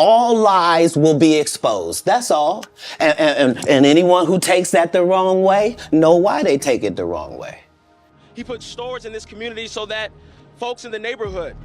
all lies will be exposed. That's all. And anyone who takes that the wrong way, know why they take it the wrong way. He put stores in this community so that folks in the neighborhood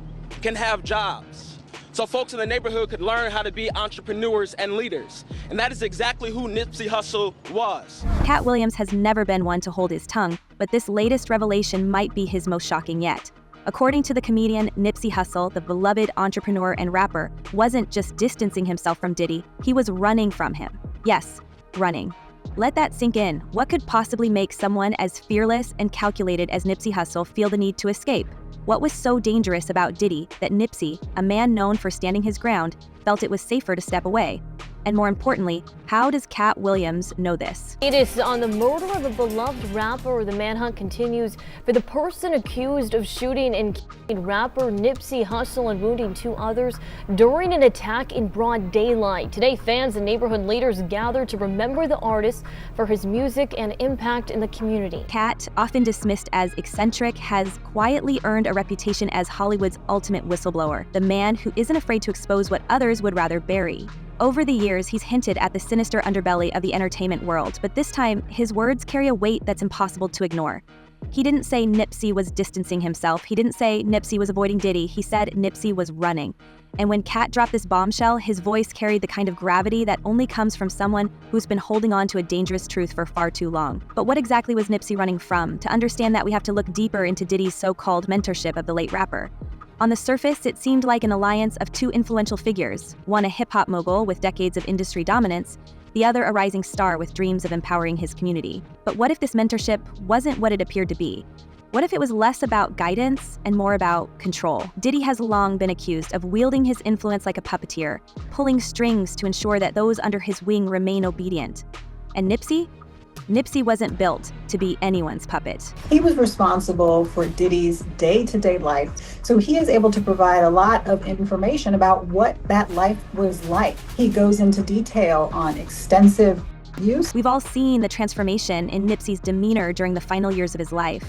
can have jobs. So folks in the neighborhood could learn how to be entrepreneurs and leaders. And that is exactly who Nipsey Hussle was. Katt Williams has never been one to hold his tongue, but this latest revelation might be his most shocking yet. According to the comedian, Nipsey Hussle, the beloved entrepreneur and rapper, wasn't just distancing himself from Diddy, he was running from him. Yes, running. Let that sink in. What could possibly make someone as fearless and calculated as Nipsey Hussle feel the need to escape? What was so dangerous about Diddy that Nipsey, a man known for standing his ground, felt it was safer to step away? And more importantly, how does Katt Williams know this? It is on the murder of a beloved rapper. The manhunt continues for the person accused of shooting and killing rapper Nipsey Hussle and wounding 2 others during an attack in broad daylight. Today, fans and neighborhood leaders gathered to remember the artist for his music and impact in the community. Katt, often dismissed as eccentric, has quietly earned a reputation as Hollywood's ultimate whistleblower, the man who isn't afraid to expose what others would rather bury. Over the years, he's hinted at the sinister underbelly of the entertainment world, but this time, his words carry a weight that's impossible to ignore. He didn't say Nipsey was distancing himself. He didn't say Nipsey was avoiding Diddy. He said Nipsey was running. And when Katt dropped this bombshell, his voice carried the kind of gravity that only comes from someone who's been holding on to a dangerous truth for far too long. But what exactly was Nipsey running from? To understand that, we have to look deeper into Diddy's so-called mentorship of the late rapper. On the surface, it seemed like an alliance of 2 influential figures, one a hip-hop mogul with decades of industry dominance, the other a rising star with dreams of empowering his community. But what if this mentorship wasn't what it appeared to be? What if it was less about guidance and more about control? Diddy has long been accused of wielding his influence like a puppeteer, pulling strings to ensure that those under his wing remain obedient. And Nipsey? Nipsey wasn't built to be anyone's puppet. He was responsible for Diddy's day-to-day life, so he is able to provide a lot of information about what that life was like. He goes into detail on extensive use. We've all seen the transformation in Nipsey's demeanor during the final years of his life.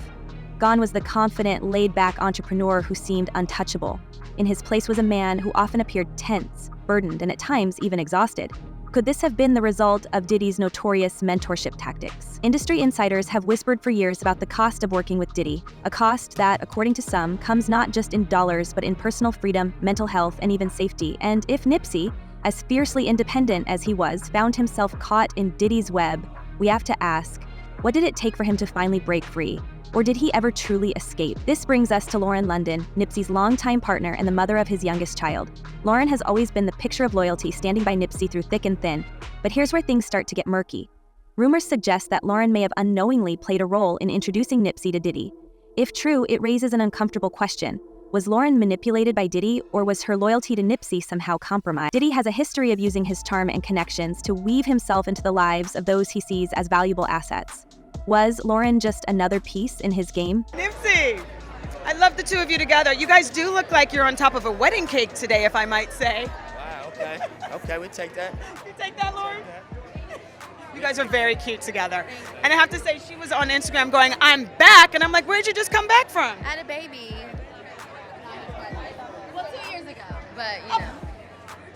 Gone was the confident, laid-back entrepreneur who seemed untouchable. In his place was a man who often appeared tense, burdened, and at times even exhausted. Could this have been the result of Diddy's notorious mentorship tactics? Industry insiders have whispered for years about the cost of working with Diddy, a cost that, according to some, comes not just in dollars but in personal freedom, mental health, and even safety. And if Nipsey, as fiercely independent as he was, found himself caught in Diddy's web, we have to ask, what did it take for him to finally break free? Or did he ever truly escape? This brings us to Lauren London, Nipsey's longtime partner and the mother of his youngest child. Lauren has always been the picture of loyalty, standing by Nipsey through thick and thin. But here's where things start to get murky. Rumors suggest that Lauren may have unknowingly played a role in introducing Nipsey to Diddy. If true, it raises an uncomfortable question. Was Lauren manipulated by Diddy, or was her loyalty to Nipsey somehow compromised? Diddy has a history of using his charm and connections to weave himself into the lives of those he sees as valuable assets. Was Lauren just another piece in his game? Nipsey, I love the 2 of you together. You guys do look like you're on top of a wedding cake today, if I might say. Wow, okay. Okay, we take that. You take that, Lauren? You guys are very cute together. And I have to say, she was on Instagram going, I'm back. And I'm like, where'd you just come back from? I had a baby. Well, 2 years ago, but you know.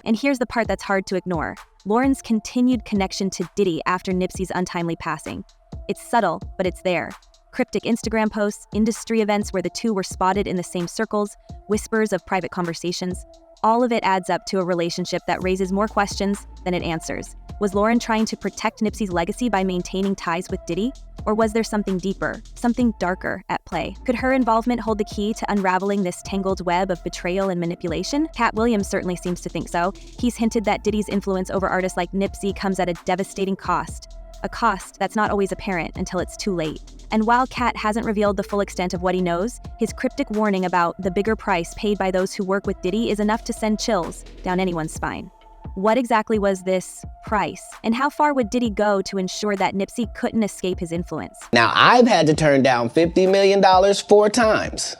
And here's the part that's hard to ignore. Lauren's continued connection to Diddy after Nipsey's untimely passing. It's subtle, but it's there. Cryptic Instagram posts, industry events where the 2 were spotted in the same circles, whispers of private conversations. All of it adds up to a relationship that raises more questions than it answers. Was Lauren trying to protect Nipsey's legacy by maintaining ties with Diddy? Or was there something deeper, something darker at play? Could her involvement hold the key to unraveling this tangled web of betrayal and manipulation? Katt Williams certainly seems to think so. He's hinted that Diddy's influence over artists like Nipsey comes at a devastating cost. A cost that's not always apparent until it's too late. And while Katt hasn't revealed the full extent of what he knows, his cryptic warning about the bigger price paid by those who work with Diddy is enough to send chills down anyone's spine. What exactly was this price? And how far would Diddy go to ensure that Nipsey couldn't escape his influence? Now, I've had to turn down $50 million 4 times.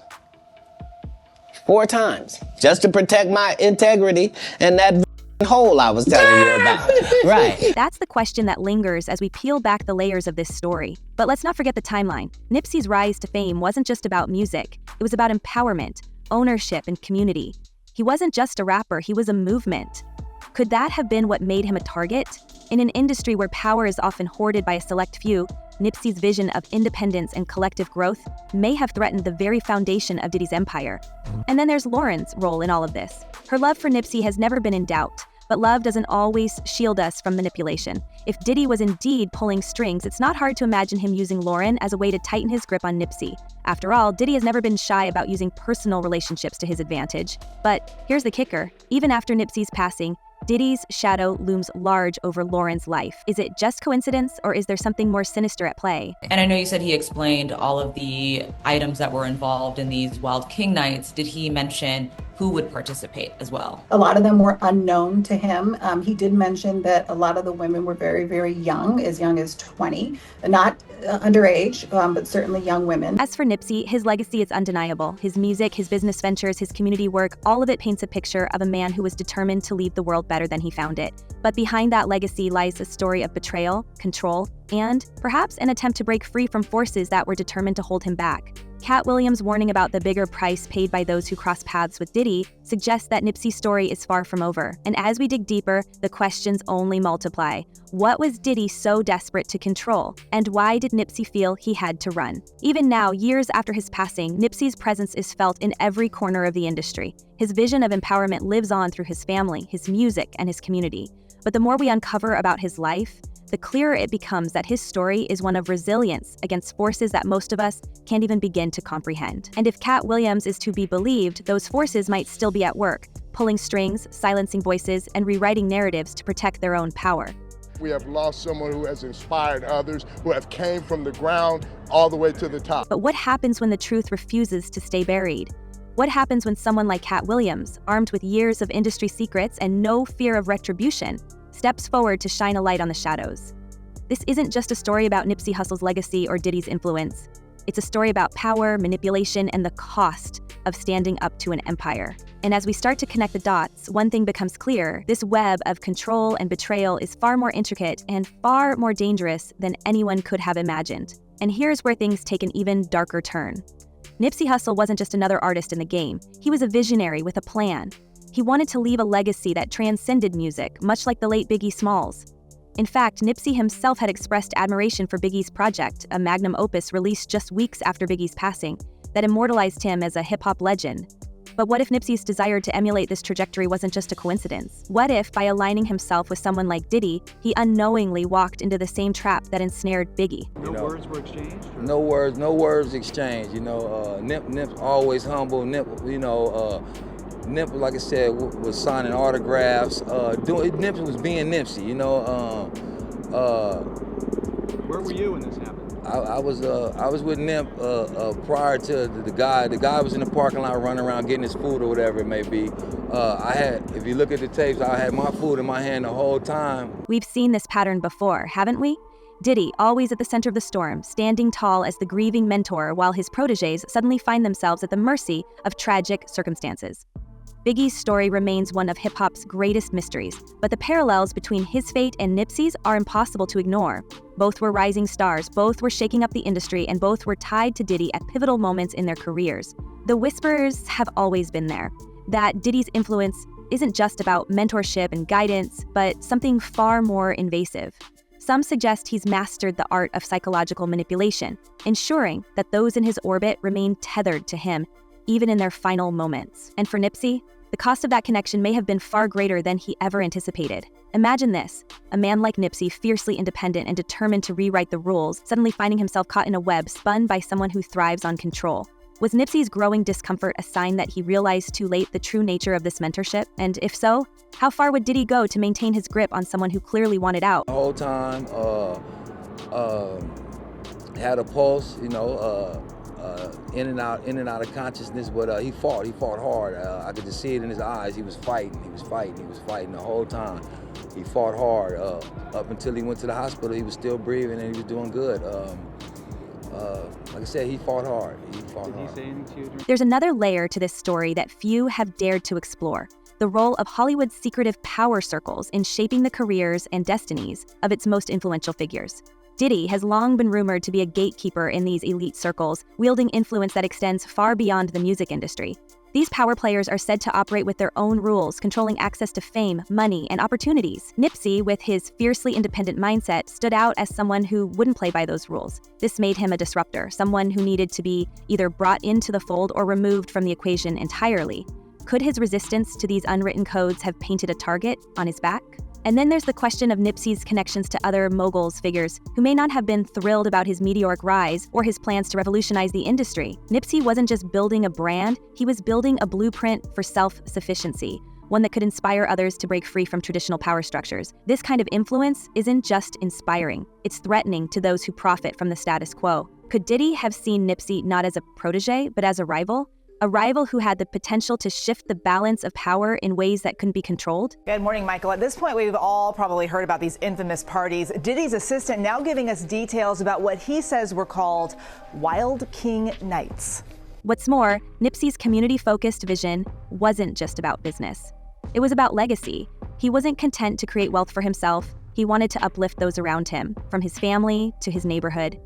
4 times. Just to protect my integrity and that hole I was telling you about. Right. That's the question that lingers as we peel back the layers of this story. But let's not forget the timeline. Nipsey's rise to fame wasn't just about music. It was about empowerment, ownership, and community. He wasn't just a rapper, he was a movement. Could that have been what made him a target? In an industry where power is often hoarded by a select few, Nipsey's vision of independence and collective growth may have threatened the very foundation of Diddy's empire. And then there's Lauren's role in all of this. Her love for Nipsey has never been in doubt, but love doesn't always shield us from manipulation. If Diddy was indeed pulling strings, it's not hard to imagine him using Lauren as a way to tighten his grip on Nipsey. After all, Diddy has never been shy about using personal relationships to his advantage. But here's the kicker. Even after Nipsey's passing, Diddy's shadow looms large over Lauren's life. Is it just coincidence, or is there something more sinister at play? And I know you said he explained all of the items that were involved in these Wild King nights. Did he mention who would participate as well? A lot of them were unknown to him. He did mention that a lot of the women were very, very young as 20, not underage, but certainly young women. As for Nipsey, his legacy is undeniable. His music, his business ventures, his community work, all of it paints a picture of a man who was determined to leave the world better than he found it. But behind that legacy lies a story of betrayal, control, and perhaps an attempt to break free from forces that were determined to hold him back. Katt Williams' warning about the bigger price paid by those who cross paths with Diddy suggests that Nipsey's story is far from over. And as we dig deeper, the questions only multiply. What was Diddy so desperate to control? And why did Nipsey feel he had to run? Even now, years after his passing, Nipsey's presence is felt in every corner of the industry. His vision of empowerment lives on through his family, his music, and his community. But the more we uncover about his life, the clearer it becomes that his story is one of resilience against forces that most of us can't even begin to comprehend. And if Katt Williams is to be believed, those forces might still be at work, pulling strings, silencing voices, and rewriting narratives to protect their own power. We have lost someone who has inspired others, who have came from the ground all the way to the top. But what happens when the truth refuses to stay buried? What happens when someone like Katt Williams, armed with years of industry secrets and no fear of retribution, steps forward to shine a light on the shadows? This isn't just a story about Nipsey Hussle's legacy or Diddy's influence. It's a story about power, manipulation, and the cost of standing up to an empire. And as we start to connect the dots, one thing becomes clear. This web of control and betrayal is far more intricate and far more dangerous than anyone could have imagined. And here's where things take an even darker turn. Nipsey Hussle wasn't just another artist in the game. He was a visionary with a plan. He wanted to leave a legacy that transcended music, much like the late Biggie Smalls. In fact, Nipsey himself had expressed admiration for Biggie's project, a magnum opus released just weeks after Biggie's passing, that immortalized him as a hip-hop legend. But what if Nipsey's desire to emulate this trajectory wasn't just a coincidence? What if, by aligning himself with someone like Diddy, he unknowingly walked into the same trap that ensnared Biggie? No words were exchanged? No words exchanged. Nip always humble. Nip, Nip, like I said, was signing autographs. Nip was being Nipsey, Where were you when this happened? I was with Nip prior to the guy. The guy was in the parking lot running around getting his food or whatever it may be. If you look at the tapes, I had my food in my hand the whole time. We've seen this pattern before, haven't we? Diddy, always at the center of the storm, standing tall as the grieving mentor, while his protégés suddenly find themselves at the mercy of tragic circumstances. Biggie's story remains one of hip-hop's greatest mysteries, but the parallels between his fate and Nipsey's are impossible to ignore. Both were rising stars, both were shaking up the industry, and both were tied to Diddy at pivotal moments in their careers. The whispers have always been there, that Diddy's influence isn't just about mentorship and guidance, but something far more invasive. Some suggest he's mastered the art of psychological manipulation, ensuring that those in his orbit remain tethered to him, even in their final moments. And for Nipsey, the cost of that connection may have been far greater than he ever anticipated. Imagine this, a man like Nipsey, fiercely independent and determined to rewrite the rules, suddenly finding himself caught in a web spun by someone who thrives on control. Was Nipsey's growing discomfort a sign that he realized too late the true nature of this mentorship? And if so, how far would Diddy go to maintain his grip on someone who clearly wanted out? The whole time, had a pulse, in and out of consciousness, but he fought hard. I could just see it in his eyes. He was fighting the whole time. He fought hard up until he went to the hospital. He was still breathing and he was doing good. Like I said, he fought hard. Did he say anything to you? There's another layer to this story that few have dared to explore: the role of Hollywood's secretive power circles in shaping the careers and destinies of its most influential figures. Diddy has long been rumored to be a gatekeeper in these elite circles, wielding influence that extends far beyond the music industry. These power players are said to operate with their own rules, controlling access to fame, money, and opportunities. Nipsey, with his fiercely independent mindset, stood out as someone who wouldn't play by those rules. This made him a disruptor, someone who needed to be either brought into the fold or removed from the equation entirely. Could his resistance to these unwritten codes have painted a target on his back? And then there's the question of Nipsey's connections to other moguls figures who may not have been thrilled about his meteoric rise or his plans to revolutionize the industry. Nipsey wasn't just building a brand, he was building a blueprint for self-sufficiency, one that could inspire others to break free from traditional power structures. This kind of influence isn't just inspiring, it's threatening to those who profit from the status quo. Could Diddy have seen Nipsey not as a protege, but as a rival? A rival who had the potential to shift the balance of power in ways that couldn't be controlled? Good morning, Michael. At this point, we've all probably heard about these infamous parties. Diddy's assistant now giving us details about what he says were called Wild King Nights. What's more, Nipsey's community-focused vision wasn't just about business. It was about legacy. He wasn't content to create wealth for himself. He wanted to uplift those around him, from his family to his neighborhood.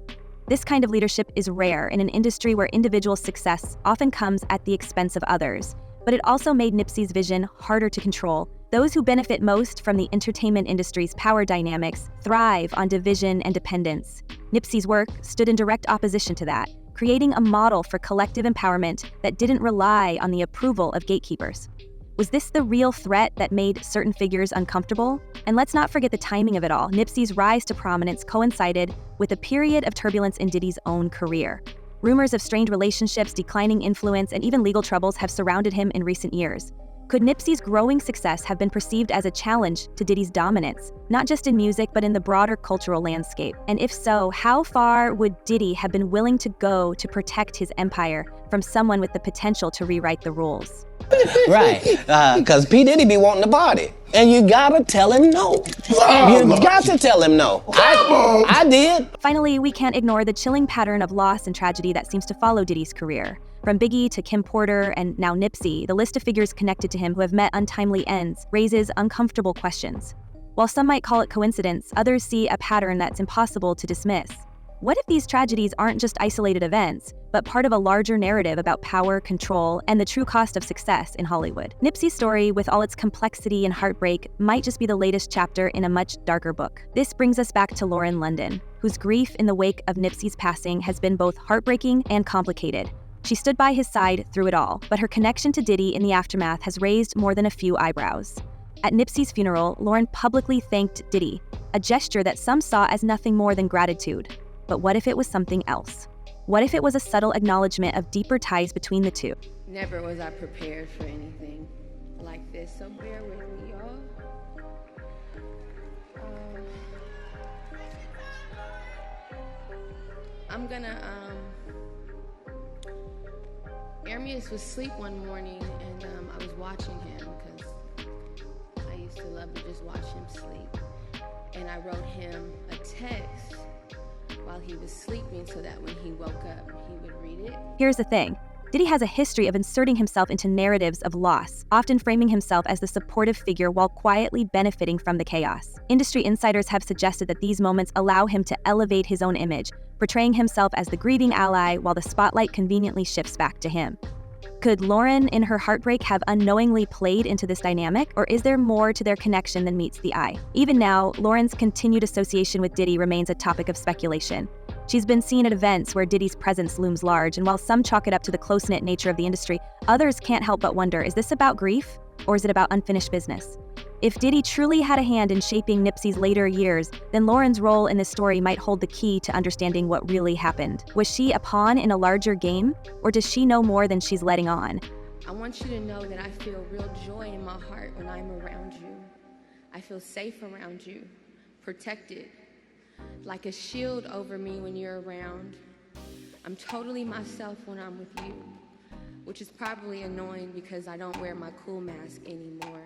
This kind of leadership is rare in an industry where individual success often comes at the expense of others. But it also made Nipsey's vision harder to control. Those who benefit most from the entertainment industry's power dynamics thrive on division and dependence. Nipsey's work stood in direct opposition to that, creating a model for collective empowerment that didn't rely on the approval of gatekeepers. Was this the real threat that made certain figures uncomfortable? And let's not forget the timing of it all. Nipsey's rise to prominence coincided with a period of turbulence in Diddy's own career. Rumors of strained relationships, declining influence, and even legal troubles have surrounded him in recent years. Could Nipsey's growing success have been perceived as a challenge to Diddy's dominance, not just in music, but in the broader cultural landscape? And if so, how far would Diddy have been willing to go to protect his empire from someone with the potential to rewrite the rules? Right, because P. Diddy be wanting to party. And you gotta tell him no. You got to tell him no. I did. Finally, we can't ignore the chilling pattern of loss and tragedy that seems to follow Diddy's career. From Biggie to Kim Porter and now Nipsey, the list of figures connected to him who have met untimely ends raises uncomfortable questions. While some might call it coincidence, others see a pattern that's impossible to dismiss. What if these tragedies aren't just isolated events, but part of a larger narrative about power, control, and the true cost of success in Hollywood? Nipsey's story, with all its complexity and heartbreak, might just be the latest chapter in a much darker book. This brings us back to Lauren London, whose grief in the wake of Nipsey's passing has been both heartbreaking and complicated. She stood by his side through it all, but her connection to Diddy in the aftermath has raised more than a few eyebrows. At Nipsey's funeral, Lauren publicly thanked Diddy, a gesture that some saw as nothing more than gratitude. But what if it was something else? What if it was a subtle acknowledgement of deeper ties between the two? Never was I prepared for anything like this, so bear with me, y'all. I'm gonna, Ermias was asleep one morning, and I was watching him, because I used to love to just watch him sleep. And I wrote him a text while he was sleeping so that when he woke up, he would read it. Here's the thing. Diddy has a history of inserting himself into narratives of loss, often framing himself as the supportive figure while quietly benefiting from the chaos. Industry insiders have suggested that these moments allow him to elevate his own image, portraying himself as the grieving ally while the spotlight conveniently shifts back to him. Could Lauren, in her heartbreak, have unknowingly played into this dynamic, or is there more to their connection than meets the eye? Even now, Lauren's continued association with Diddy remains a topic of speculation. She's been seen at events where Diddy's presence looms large, and while some chalk it up to the close-knit nature of the industry, others can't help but wonder, is this about grief, or is it about unfinished business? If Diddy truly had a hand in shaping Nipsey's later years, then Lauren's role in this story might hold the key to understanding what really happened. Was she a pawn in a larger game, or does she know more than she's letting on? I want you to know that I feel real joy in my heart when I'm around you. I feel safe around you, protected, like a shield over me when you're around. I'm totally myself when I'm with you, which is probably annoying because I don't wear my cool mask anymore.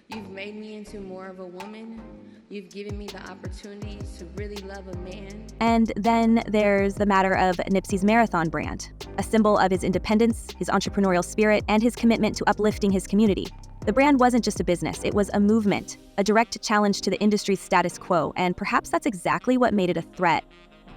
You've made me into more of a woman. You've given me the opportunity to really love a man. And then there's the matter of Nipsey's marathon brand, a symbol of his independence, his entrepreneurial spirit, and his commitment to uplifting his community. The brand wasn't just a business, it was a movement, a direct challenge to the industry's status quo, and perhaps that's exactly what made it a threat.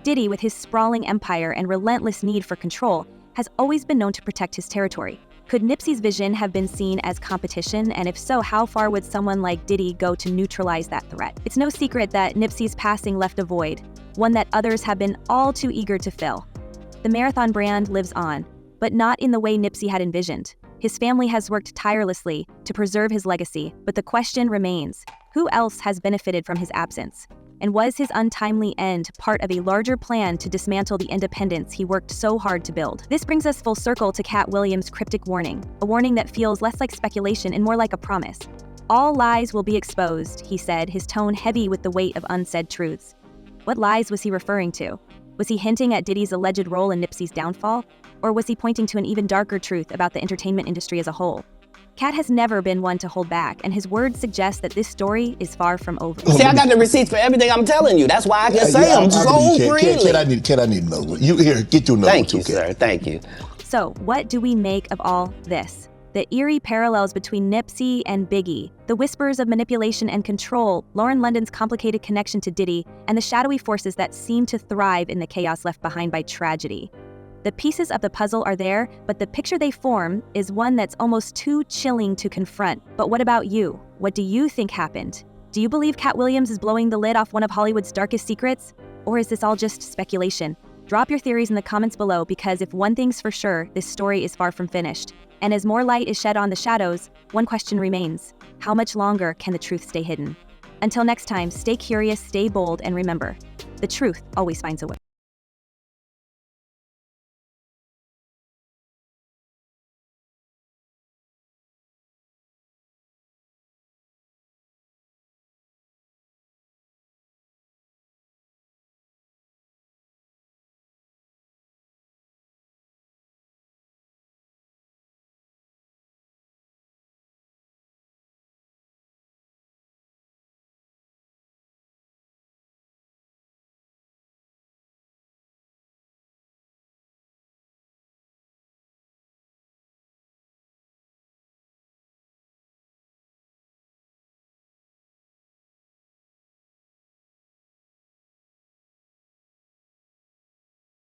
Diddy, with his sprawling empire and relentless need for control, has always been known to protect his territory. Could Nipsey's vision have been seen as competition, and if so, how far would someone like Diddy go to neutralize that threat? It's no secret that Nipsey's passing left a void, one that others have been all too eager to fill. The Marathon brand lives on, but not in the way Nipsey had envisioned. His family has worked tirelessly to preserve his legacy, but the question remains, who else has benefited from his absence? And was his untimely end part of a larger plan to dismantle the independence he worked so hard to build? This brings us full circle to Katt Williams' cryptic warning, a warning that feels less like speculation and more like a promise. All lies will be exposed, he said, his tone heavy with the weight of unsaid truths. What lies was he referring to? Was he hinting at Diddy's alleged role in Nipsey's downfall? Or was he pointing to an even darker truth about the entertainment industry as a whole? Katt has never been one to hold back, and his words suggest that this story is far from over. See, I got the receipts for everything I'm telling you. That's why I can say them so freely. Katt, I need another one. You here, get your number. Thank you, sir. Thank you. So, what do we make of all this? The eerie parallels between Nipsey and Biggie, the whispers of manipulation and control, Lauren London's complicated connection to Diddy, and the shadowy forces that seem to thrive in the chaos left behind by tragedy. The pieces of the puzzle are there, but the picture they form is one that's almost too chilling to confront. But what about you? What do you think happened? Do you believe Katt Williams is blowing the lid off one of Hollywood's darkest secrets? Or is this all just speculation? Drop your theories in the comments below, because if one thing's for sure, this story is far from finished. And as more light is shed on the shadows, one question remains: how much longer can the truth stay hidden? Until next time, stay curious, stay bold, and remember, the truth always finds a way.